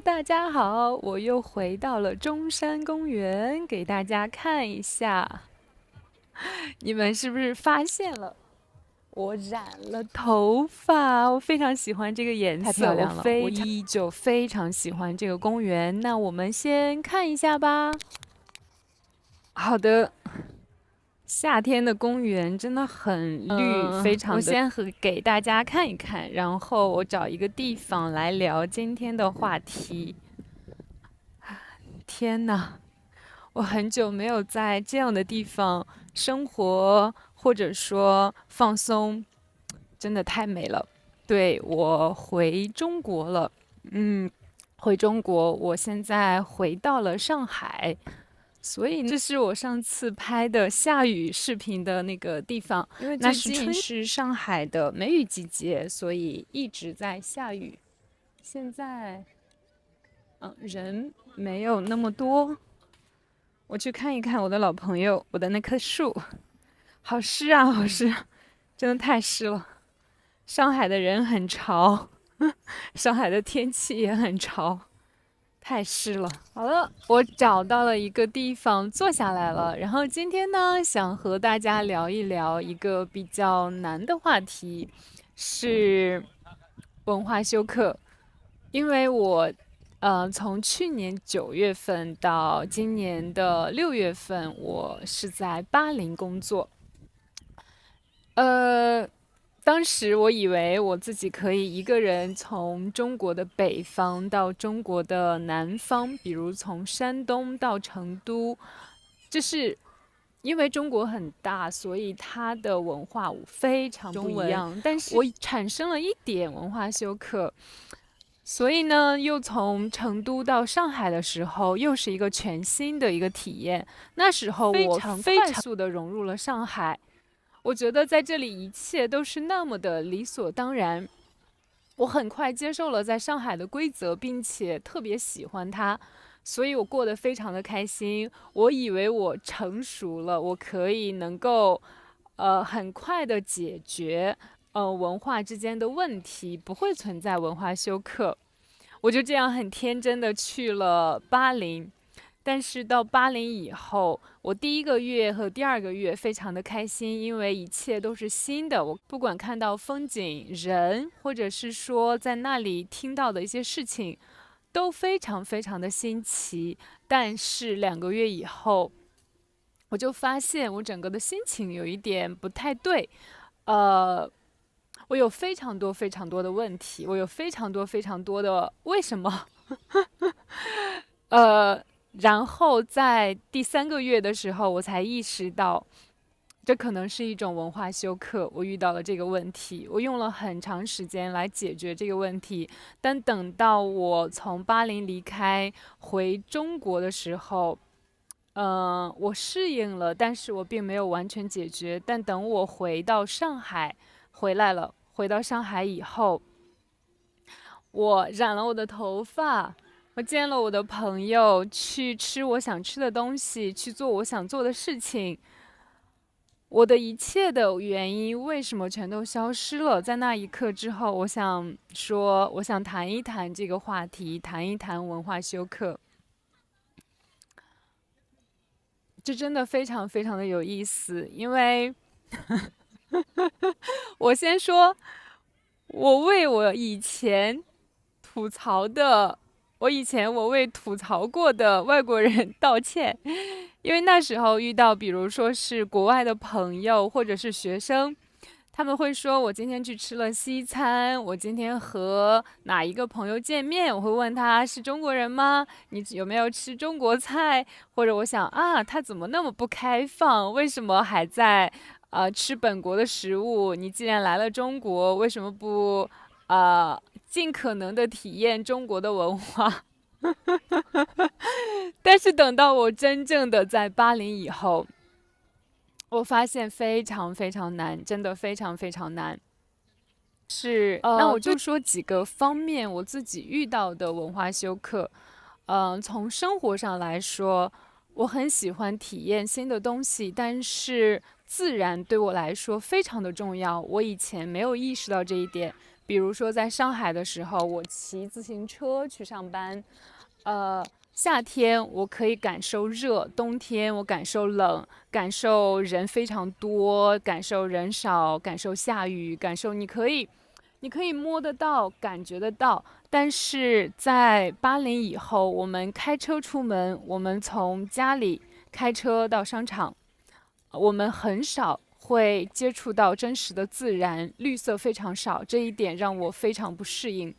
大家好，我又回到了中山公园，给大家看一下。你们是不是发现了？我染了头发，我非常喜欢这个颜太漂色，亮了，我依旧非常喜欢这个公园。那我们先看一下吧。好的，夏天的公园真的很绿，非我常的。先给大家看一看，然后我找一个地方来聊今天的话题。天呐！我很久没有在这样的地方生活，或者说放松，真的太美了。对，我回中国了，回中国，我现在回到了上海，所以这是我上次拍的下雨视频的那个地方，因为最近是上海的梅雨季节，所以一直在下雨。现在，人没有那么多，我去看一看我的老朋友，我的那棵树，好湿啊，好湿，真的太湿了。上海的人很潮，上海的天气也很潮，太湿了。好了，我找到了一个地方坐下来了。然后今天呢，想和大家聊一聊一个比较难的话题，是文化修课。因为我从去年9月份到今年的6月份，我是在巴林工作。呃，当时我以为我自己可以一个人从中国的北方到中国的南方，比如从山东到成都，这是因为中国很大，所以它的文化非常不一样。但是我产生了一点文化修课。所以呢，又从成都到上海的时候，又是一个全新的一个体验。那时候我非常快速的融入了上海，我觉得在这里一切都是那么的理所当然。我很快接受了在上海的规则，并且特别喜欢它，所以我过得非常的开心。我以为我成熟了，我可以能够，很快的解决，文化之间的问题，不会存在文化休克。我就这样很天真的去了巴林，但是到巴林以后，我第一个月和第二个月非常的开心，因为一切都是新的。我不管看到风景、人，或者是说在那里听到的一些事情，都非常非常的新奇。但是2个月以后，我就发现我整个的心情有一点不太对，呃，我有非常多非常多的问题，我有非常多非常多的为什么，呃，然后在第3个月的时候，我才意识到，这可能是一种文化休克。我遇到了这个问题，我用了很长时间来解决这个问题，但等到我从巴林离开回中国的时候，我适应了，但是我并没有完全解决。但等我回到上海回来了，回到上海以后，我染了我的头发，我见了我的朋友，去吃我想吃的东西，去做我想做的事情。我的一切的原因为什么全都消失了？在那一刻之后，我想说，我想谈一谈这个话题，谈一谈文化休克。这真的非常非常的有意思，因为我先说，我为我以前吐槽的，我为吐槽过的外国人道歉，因为那时候遇到，比如说是国外的朋友或者是学生，他们会说我今天去吃了西餐，我今天和哪一个朋友见面，我会问他是中国人吗？你有没有吃中国菜？或者我想啊，他怎么那么不开放？为什么还在吃本国的食物？你既然来了中国，为什么不尽可能的体验中国的文化？但是等到我真正的在巴黎以后，我发现非常非常难，真的非常非常难。那我就说几个方面我自己遇到的文化休克。从生活上来说，我很喜欢体验新的东西，但是自然对我来说非常的重要。我以前没有意识到这一点。比如说在上海的时候，我骑自行车去上班，夏天我可以感受热，冬天我感受冷，感受人非常多，感受人少，感受下雨，感受你可以摸得到，感觉得到。但是在巴黎以后，我们开车出门，我们从家里开车到商场，我们很少会接触到真实的自然，绿色非常少，这一点让我非常不适应。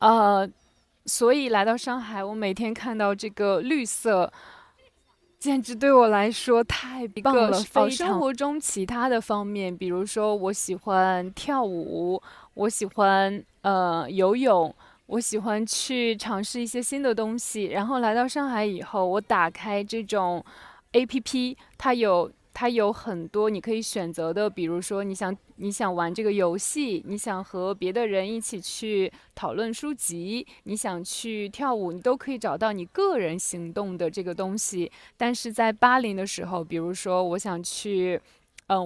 呃，所以来到上海，我每天看到这个绿色，简直对我来说太棒了！生活中其他的方面，比如说我喜欢跳舞，我喜欢游泳，我喜欢去尝试一些新的东西。然后来到上海以后，我打开这种 APP，它有很多你可以选择的，比如说你想玩这个游戏，你想和别的人一起去讨论书籍，你想去跳舞，你都可以找到你个人行动的这个东西。但是在巴黎的时候，比如说我想去，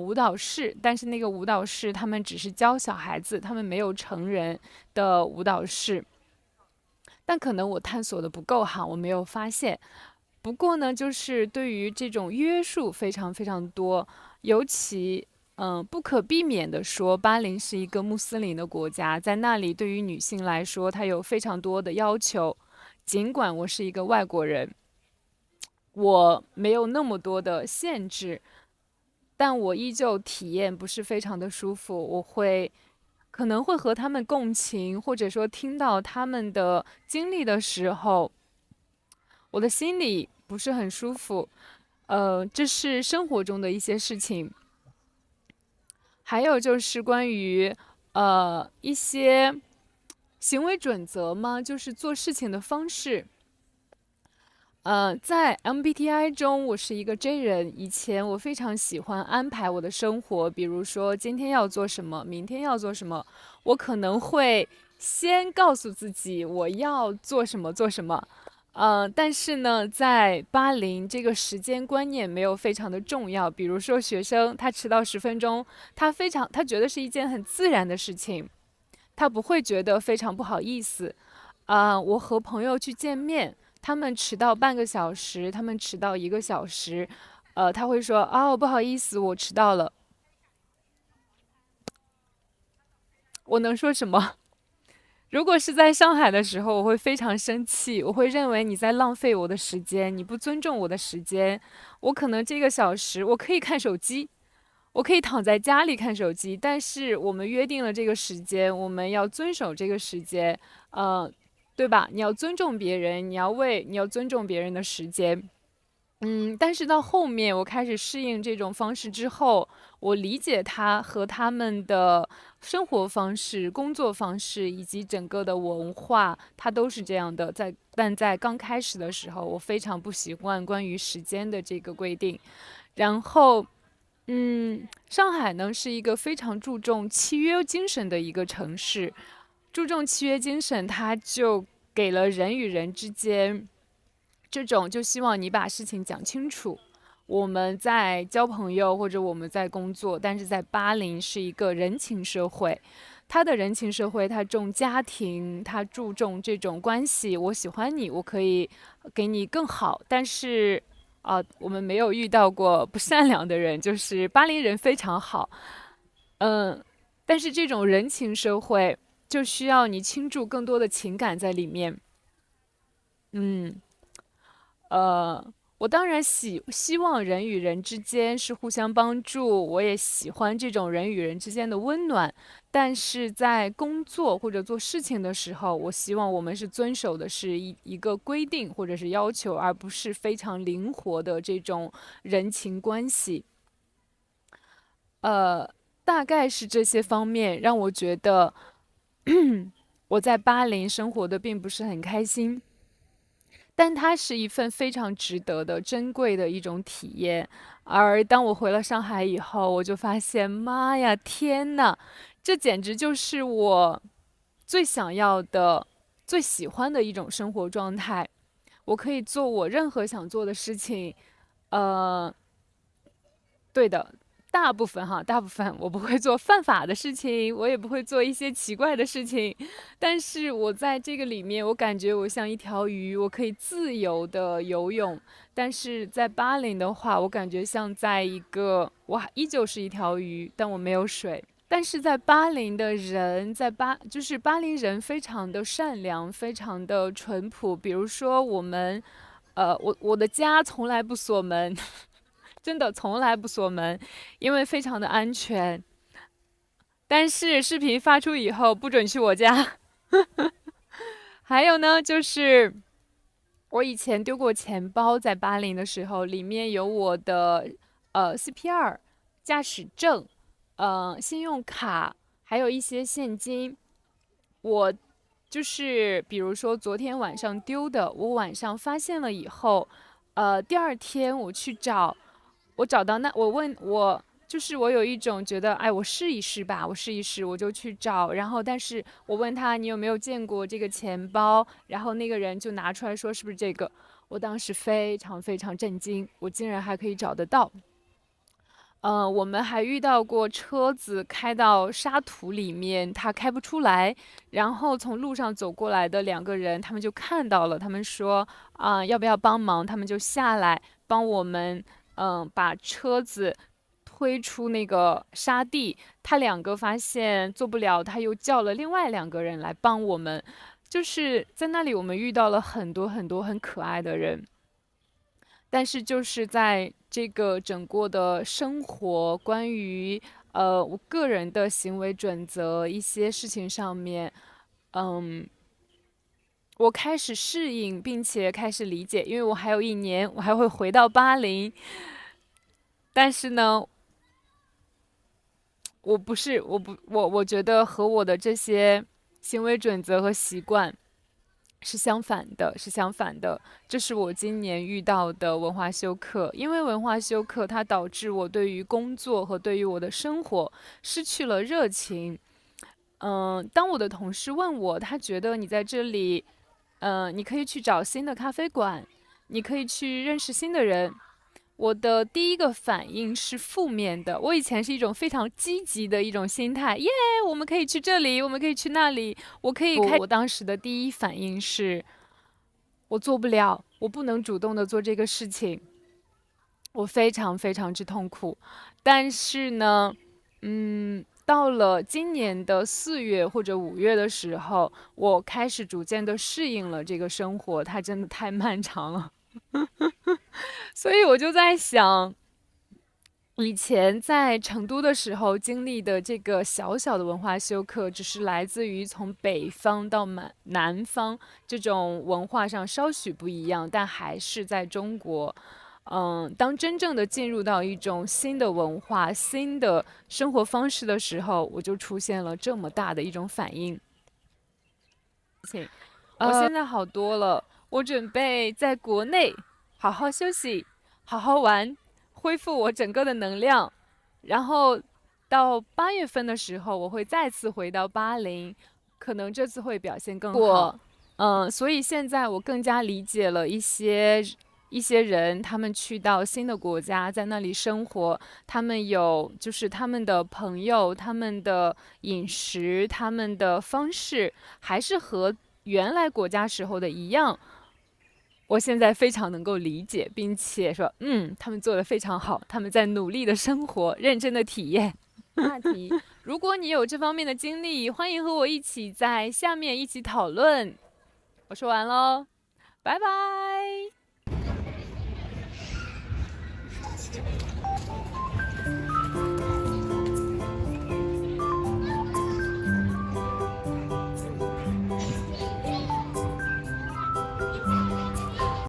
舞蹈室，但是那个舞蹈室他们只是教小孩子，他们没有成人的舞蹈室。但可能我探索的不够哈，我没有发现。不过呢，就是对于这种约束非常非常多，尤其不可避免的说，巴林是一个穆斯林的国家，在那里对于女性来说，它有非常多的要求。尽管我是一个外国人，我没有那么多的限制，但我依旧体验不是非常的舒服。可能会和他们共情，或者说听到他们的经历的时候，我的心里不是很舒服。这是生活中的一些事情，还有就是关于一些行为准则吗？就是做事情的方式。在 MBTI 中，我是一个 J 人。以前我非常喜欢安排我的生活，比如说今天要做什么，明天要做什么，我可能会先告诉自己我要做什么做什么。但是呢，在巴林这个时间观念没有非常的重要。比如说学生他迟到10分钟，他觉得是一件很自然的事情，他不会觉得非常不好意思。我和朋友去见面，他们迟到半个小时，他们迟到1个小时，他会说哦不好意思，我迟到了。我能说什么？如果是在上海的时候，我会非常生气，我会认为你在浪费我的时间，你不尊重我的时间。我可能这个小时我可以看手机，我可以躺在家里看手机，但是我们约定了这个时间，我们要遵守这个时间，对吧？你要尊重别人，你要尊重别人的时间。但是到后面我开始适应这种方式之后，我理解他和他们的生活方式、工作方式以及整个的文化，它都是这样的。但在刚开始的时候，我非常不习惯关于时间的这个规定。然后，上海呢是一个非常注重契约精神的一个城市，注重契约精神，它就给了人与人之间。这种就希望你把事情讲清楚。我们在交朋友或者我们在工作，但是在巴林是一个人情社会，它的人情社会，它重家庭，它注重这种关系。我喜欢你，我可以给你更好，但是我们没有遇到过不善良的人，就是巴林人非常好，嗯，但是这种人情社会就需要你倾注更多的情感在里面，嗯。呃，我当然希望人与人之间是互相帮助，我也喜欢这种人与人之间的温暖。但是在工作或者做事情的时候，我希望我们是遵守的是一个规定或者是要求，而不是非常灵活的这种人情关系。呃，大概是这些方面让我觉得我在巴黎生活的并不是很开心。但它是一份非常值得的、珍贵的一种体验。而当我回了上海以后，我就发现，妈呀，天呐，这简直就是我最想要的、最喜欢的一种生活状态。我可以做我任何想做的事情，呃，对的，大部分哈，大部分我不会做犯法的事情，我也不会做一些奇怪的事情，但是我在这个里面，我感觉我像一条鱼，我可以自由的游泳。但是在巴林的话，我感觉像在一个，我依旧是一条鱼，但我没有水。但是在巴林的人，就是巴林人非常的善良，非常的淳朴。比如说我的家从来不锁门，真的从来不锁门，因为非常的安全。但是视频发出以后，不准去我家。还有呢，就是我以前丢过钱包，在巴林的时候，里面有我的CPR、驾驶证、信用卡，还有一些现金。我就是比如说昨天晚上丢的，我晚上发现了以后，第二天我去找，我找到那，我问我。就是我有一种觉得，哎，我试一试吧，我试一试，我就去找。然后，但是我问他你有没有见过这个钱包，然后那个人就拿出来说是不是这个。我当时非常非常震惊，我竟然还可以找得到。我们还遇到过车子开到沙土里面，它开不出来，然后从路上走过来的两个人，他们就看到了，他们说要不要帮忙？他们就下来帮我们，把车子推出那个沙地。他两个发现做不了，他又叫了另外两个人来帮我们。就是在那里，我们遇到了很多很多很可爱的人。但是就是在这个整个的生活，关于我个人的行为准则一些事情上面，嗯，我开始适应，并且开始理解，因为我还有1年，我还会回到巴黎。但是呢，我不是，我不，我觉得和我的这些行为准则和习惯是相反的，是相反的。这是我今年遇到的文化休克，因为文化休克它导致我对于工作和对于我的生活失去了热情。当我的同事问我，他觉得你在这里，你可以去找新的咖啡馆，你可以去认识新的人。我的第一个反应是负面的，我以前是一种非常积极的一种心态，耶，我们可以去这里，我们可以去那里，我可以开。我当时的第一反应是，我做不了，我不能主动的做这个事情，我非常非常之痛苦。但是呢，到了今年的4月或者5月的时候，我开始逐渐的适应了这个生活，它真的太漫长了。所以我就在想，以前在成都的时候经历的这个小小的文化休克，只是来自于从北方到南方这种文化上稍许不一样，但还是在中国。当真正的进入到一种新的文化、新的生活方式的时候，我就出现了这么大的一种反应。我现在好多了，我准备在国内好好休息，好好玩，恢复我整个的能量，然后到8月份的时候，我会再次回到巴林，可能这次会表现更好。所以现在我更加理解了一些人，他们去到新的国家，在那里生活，他们有就是他们的朋友，他们的饮食，他们的方式，还是和原来国家时候的一样。我现在非常能够理解，并且说，他们做得非常好，他们在努力的生活，认真的体验。话题，如果你有这方面的经历，欢迎和我一起在下面一起讨论。我说完喽，拜拜。